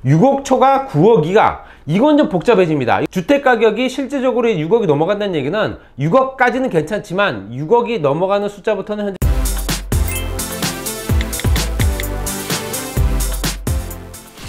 6억 초과 9억 이하, 이건 좀 복잡해집니다. 주택가격이 실제적으로 6억이 넘어간다는 얘기는 6억까지는 괜찮지만 6억이 넘어가는 숫자부터는 현재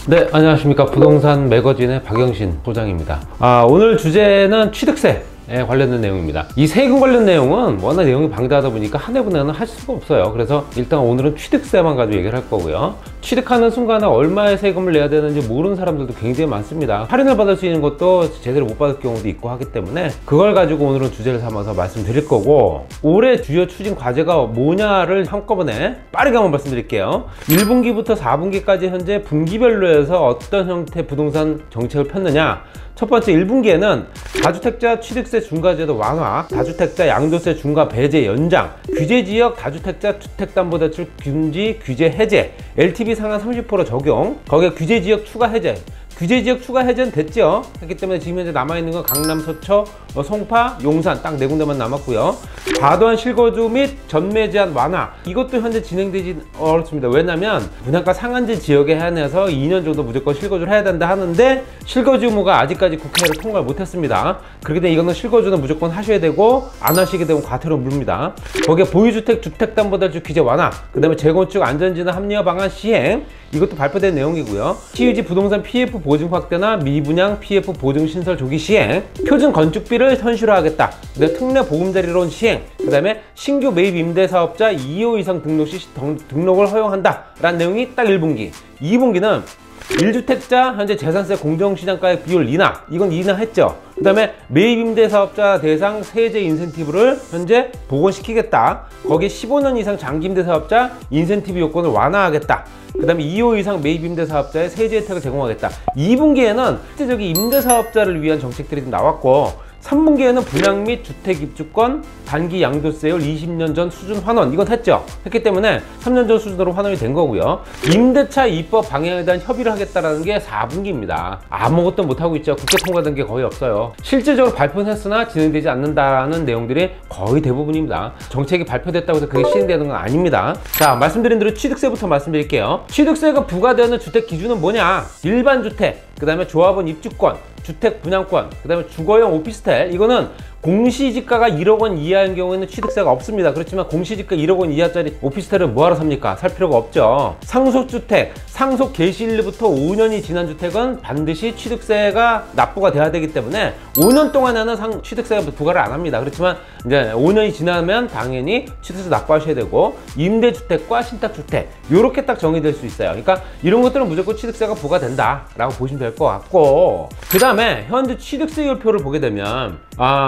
네, 안녕하십니까. 부동산 매거진의 박영신 소장입니다. 오늘 주제는 취득세 관련된 내용입니다. 이 세금 관련 내용은 워낙 내용이 방대하다 보니까 한 해분에는 할 수가 없어요. 그래서 일단 오늘은 취득세만 가지고 얘기를 할 거고요. 취득하는 순간에 얼마의 세금을 내야 되는지 모르는 사람들도 굉장히 많습니다. 할인을 받을 수 있는 것도 제대로 못 받을 경우도 있고 하기 때문에 그걸 가지고 오늘은 주제를 삼아서 말씀드릴 거고, 올해 주요 추진 과제가 뭐냐를 한꺼번에 빠르게 한번 말씀드릴게요. 1분기부터 4분기까지 현재 분기별로 해서 어떤 형태의 부동산 정책을 폈느냐. 첫 번째 1분기에는 다주택자 취득세 중과제도 완화, 다주택자 양도세 중과 배제 연장, 규제지역 다주택자 주택담보대출 금지 규제 해제, LTV 상한 30% 적용, 거기에 규제지역 추가 해제. 규제지역 추가 해제는 됐죠. 했기 때문에 지금 현재 남아있는 건 강남, 서초, 송파, 용산 딱 4군데만 남았고요. 과도한 실거주 및 전매 제한 완화, 이것도 현재 진행되지 어렵습니다. 왜냐면 분양가 상한제 지역에 한해서 2년 정도 무조건 실거주를 해야 된다 하는데 실거주 의무가 아직까지 국회를 통과를 못했습니다. 그렇기 때문에 이거는 실거주는 무조건 하셔야 되고, 안 하시게 되면 과태료 물립니다. 거기에 보유주택 주택담보대출 규제 완화, 그 다음에 재건축 안전진화 합리화 방안 시행, 이것도 발표된 내용이고요. 시유지 부동산 PF 보증 확대나 미분양 PF 보증 신설 조기 시행, 표준 건축비를 현실화하겠다, 그다음에 특례 보금자리론 시행, 그 다음에 신규 매입 임대사업자 2호 이상 등록 시 등록을 허용한다 라는 내용이 딱 1분기. 2분기는 1주택자 현재 재산세 공정시장가액 비율 인하, 이건 인하했죠. 그 다음에 매입 임대사업자 대상 세제 인센티브를 현재 복원시키겠다. 거기에 15년 이상 장기 임대사업자 인센티브 요건을 완화하겠다. 그 다음에 2호 이상 매입 임대사업자의 세제 혜택을 제공하겠다. 2분기에는 실제적인 임대사업자를 위한 정책들이 좀 나왔고, 3분기에는 분양 및 주택 입주권 단기 양도세율 20년 전 수준 환원, 이건 했죠. 했기 때문에 3년 전 수준으로 환원이 된 거고요. 임대차 입법 방향에 대한 협의를 하겠다라는 게 4분기입니다. 아무것도 못하고 있죠. 국회 통과된 게 거의 없어요. 실질적으로 발표는 했으나 진행되지 않는다는 내용들이 거의 대부분입니다. 정책이 발표됐다고 해서 그게 시행되는 건 아닙니다. 자, 말씀드린 대로 취득세부터 말씀드릴게요. 취득세가 부과되는 주택 기준은 뭐냐? 일반 주택, 그 다음에 조합원 입주권, 주택 분양권, 그 다음에 주거용 오피스텔, 이거는 공시지가가 1억 원 이하인 경우에는 취득세가 없습니다. 그렇지만 공시지가 1억 원 이하짜리 오피스텔을 뭐하러 삽니까? 살 필요가 없죠. 상속주택, 상속 개시일부터 5년이 지난 주택은 반드시 취득세가 납부가 돼야 되기 때문에 5년 동안에는 취득세가 부과를 안 합니다. 그렇지만 이제 5년이 지나면 당연히 취득세 납부하셔야 되고, 임대주택과 신탁주택 이렇게 딱 정의될 수 있어요. 그러니까 이런 것들은 무조건 취득세가 부과된다 라고 보시면 될 것 같고, 그 다음에 현재 취득세율표를 보게 되면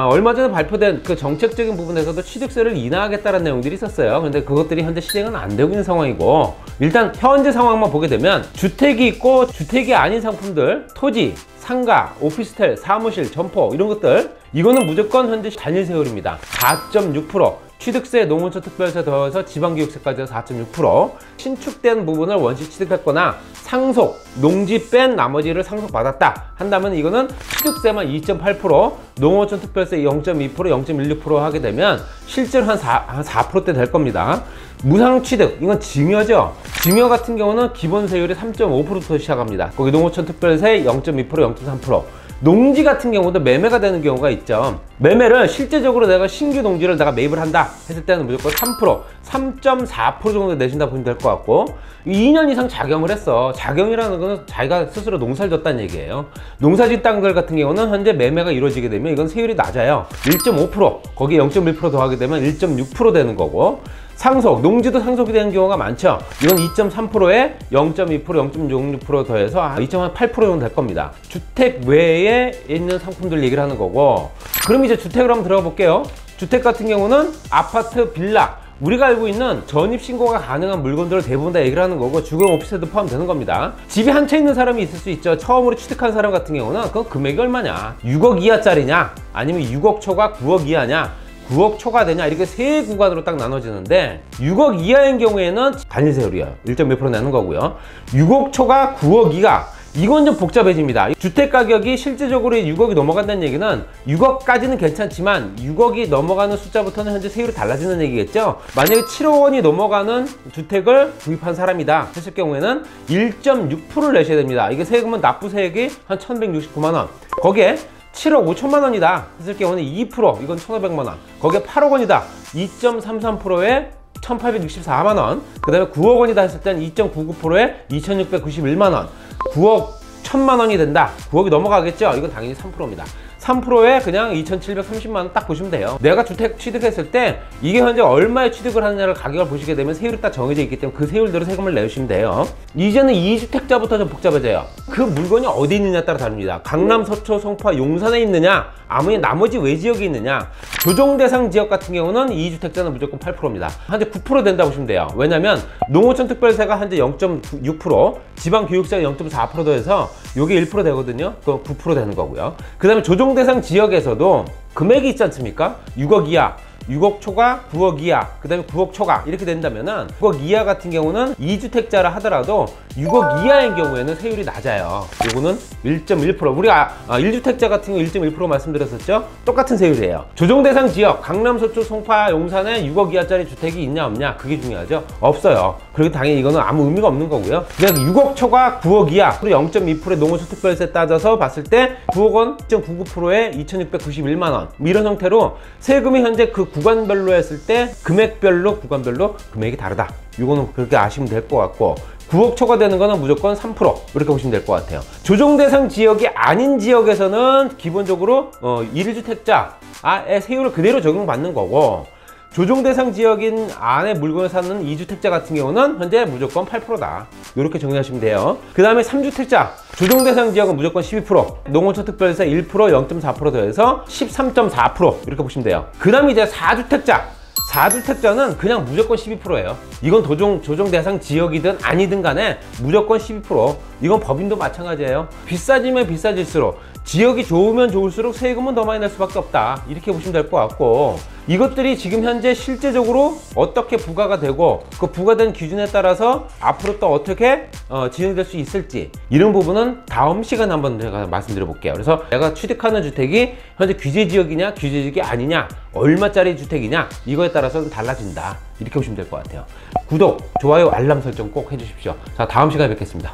얼마 전에 발표된 그 정책적인 부분에서도 취득세를 인하하겠다는 내용들이 있었어요. 근데 그것들이 현재 실행은 안 되고 있는 상황이고, 일단 현재 상황만 보게 되면 주택이 있고 주택이 아닌 상품들, 토지, 상가, 오피스텔, 사무실, 점포 이런 것들, 이거는 무조건 현재 단일세율입니다. 4.6%, 취득세, 농어촌 특별세 더해서 지방교육세까지 해서 4.6%, 신축된 부분을 원시 취득했거나 상속, 농지 뺀 나머지를 상속받았다 한다면 이거는 취득세만 2.8%, 농어촌 특별세 0.2%, 0.16% 하게 되면 실제로 한 4%대 될 겁니다. 무상취득, 이건 증여죠. 증여 같은 경우는 기본세율이 3.5%부터 시작합니다. 거기 농어촌 특별세 0.2%, 0.3%. 농지 같은 경우도 매매가 되는 경우가 있죠. 매매를 실제적으로 내가 신규 농지를 내가 매입을 한다 했을 때는 무조건 3%, 3.4% 정도 내신다 보시면 될 것 같고, 2년 이상 작용을 했어. 작용이라는 거는 자기가 스스로 농사를 졌다는 얘기예요. 농사짓 땅들 같은 경우는 현재 매매가 이루어지게 되면 이건 세율이 낮아요. 1.5%, 거기에 0.1% 더하게 되면 1.6% 되는 거고, 상속, 농지도 상속이 되는 경우가 많죠. 이건 2.3%에 0.2%, 0.06% 더해서 2.8% 정도 될 겁니다. 주택 외에 있는 상품들 얘기를 하는 거고, 그럼 이제 주택을 한번 들어가 볼게요. 주택 같은 경우는 아파트, 빌라, 우리가 알고 있는 전입신고가 가능한 물건들을 대부분 다 얘기를 하는 거고, 주거용 오피스텔도 포함되는 겁니다. 집이 한 채 있는 사람이 있을 수 있죠. 처음으로 취득한 사람 같은 경우는 그건 금액이 얼마냐? 6억 이하짜리냐? 아니면 6억 초과 9억 이하냐? 9억 초과되냐, 이렇게 세 구간으로 딱 나눠지는데, 6억 이하인 경우에는 단일세율이에요. 1.1% 내는 거고요. 6억 초과 9억 이하, 이건 좀 복잡해집니다. 주택 가격이 실질적으로 6억이 넘어간다는 얘기는 6억까지는 괜찮지만 6억이 넘어가는 숫자부터는 현재 세율이 달라지는 얘기겠죠. 만약에 7억 원이 넘어가는 주택을 구입한 사람이다 했을 경우에는 1.6%를 내셔야 됩니다. 이게 세금은 납부세액이 한 1169만 원, 거기에 7억 5천만 원이다 했을 경우는 2%, 이건 1,500만 원, 거기에 8억 원이다 2.33%에 1,864만 원, 그 다음에 9억 원이다 했을 땐 2.99%에 2,691만 원, 9억 1,000만 원이 된다, 9억이 넘어가겠죠. 이건 당연히 3%입니다. 3%에 그냥 2,730만 원 딱 보시면 돼요. 내가 주택 취득했을 때 이게 현재 얼마에 취득을 하느냐를 가격을 보시게 되면 세율이 딱 정해져 있기 때문에 그 세율대로 세금을 내주시면 돼요. 이제는 2주택자부터 좀 복잡해져요. 그 물건이 어디 있느냐에 따라 다릅니다. 강남, 서초, 송파, 용산에 있느냐, 아니면 나머지 외지역에 있느냐. 조정대상 지역 같은 경우는 2주택자는 무조건 8%입니다. 현재 9% 된다고 보시면 돼요. 왜냐면 농어촌 특별세가 현재 0.6%, 지방교육세가 0.4% 더해서 이게 1% 되거든요. 그럼 9% 되는 거고요. 그 다음에 조정대상 지역에서도 금액이 있지 않습니까? 6억 이하, 6억 초과, 9억 이하, 그 다음에 9억 초과 이렇게 된다면은 9억 이하 같은 경우는 2주택자라 하더라도 6억 이하인 경우에는 세율이 낮아요. 요거는 1.1%. 우리가 1주택자 같은 경우 1.1% 말씀드렸었죠? 똑같은 세율이에요. 조정대상 지역, 강남, 서초, 송파, 용산에 6억 이하짜리 주택이 있냐 없냐, 그게 중요하죠? 없어요. 그리고 당연히 이거는 아무 의미가 없는 거고요. 그래서 6억 초과 9억 이하, 그리고 0.2%의 농어촌 특별세 따져서 봤을 때 9억 원, 1.99%에 2,691만 원, 이런 형태로 세금이 현재 그 구간별로 했을 때 금액별로, 구간별로 금액이 다르다. 이거는 그렇게 아시면 될 것 같고, 9억 초과되는 거는 무조건 3% 이렇게 보시면 될 것 같아요. 조정대상 지역이 아닌 지역에서는 기본적으로 1주택자의 세율을 그대로 적용받는 거고, 조정대상 지역인 안에 물건을 사는 2주택자 같은 경우는 현재 무조건 8%다. 이렇게 정리하시면 돼요. 그 다음에 3주택자, 조정대상 지역은 무조건 12%, 농어촌 특별세 1%, 0.4% 더해서 13.4% 이렇게 보시면 돼요. 그 다음에 이제 4주택자는 그냥 무조건 12%예요. 이건 조정 대상 지역이든 아니든 간에 무조건 12%. 이건 법인도 마찬가지예요. 비싸지면 비싸질수록, 지역이 좋으면 좋을수록 세금은 더 많이 낼 수밖에 없다. 이렇게 보시면 될 것 같고, 이것들이 지금 현재 실제적으로 어떻게 부과가 되고 그 부과된 기준에 따라서 앞으로 또 어떻게 진행될 수 있을지, 이런 부분은 다음 시간에 한번 제가 말씀드려 볼게요. 그래서 내가 취득하는 주택이 현재 규제지역이냐 규제지역이 아니냐, 얼마짜리 주택이냐, 이거에 따라서 좀 달라진다. 이렇게 보시면 될 것 같아요. 구독, 좋아요, 알람 설정 꼭 해주십시오. 자, 다음 시간에 뵙겠습니다.